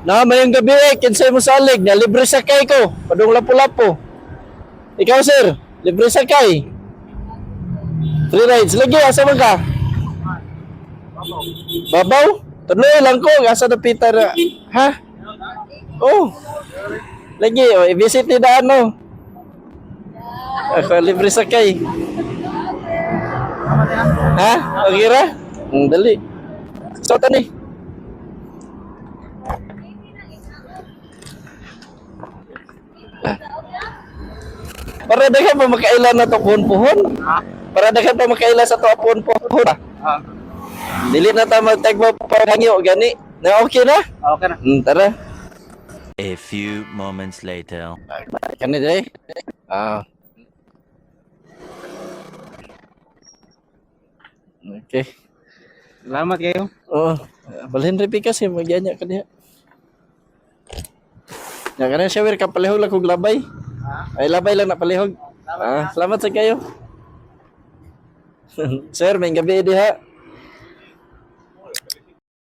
Na mayong gabi kinsay mo salig na libre sakay ko. Padung lapu-lapu. Ikaw sir, libre sakay. Free rides lagi asa man ka? Babaw? Tuloy lang ko asa na Peter. Ha? Oh. Lagi i-visit ni Dano. Ako libre sakay. Ha? Okay ra? Dali. So tani. Para daghan pa makailan na to puhon-puhon. Para daghan pa makailan sa to puhon-puhon. Dili na ta magtagbo pangangyo gani. Na okay na? Okay na. Tara. A few moments later. Kani dai. Okay. Salamat kayo. Oh, balhin repi kasi magyanya ka diha. Ya kana shower ka palihog lang kog labay. Ay labay lang na palihog. Salamat sa kayo. Sir, may gabi diha.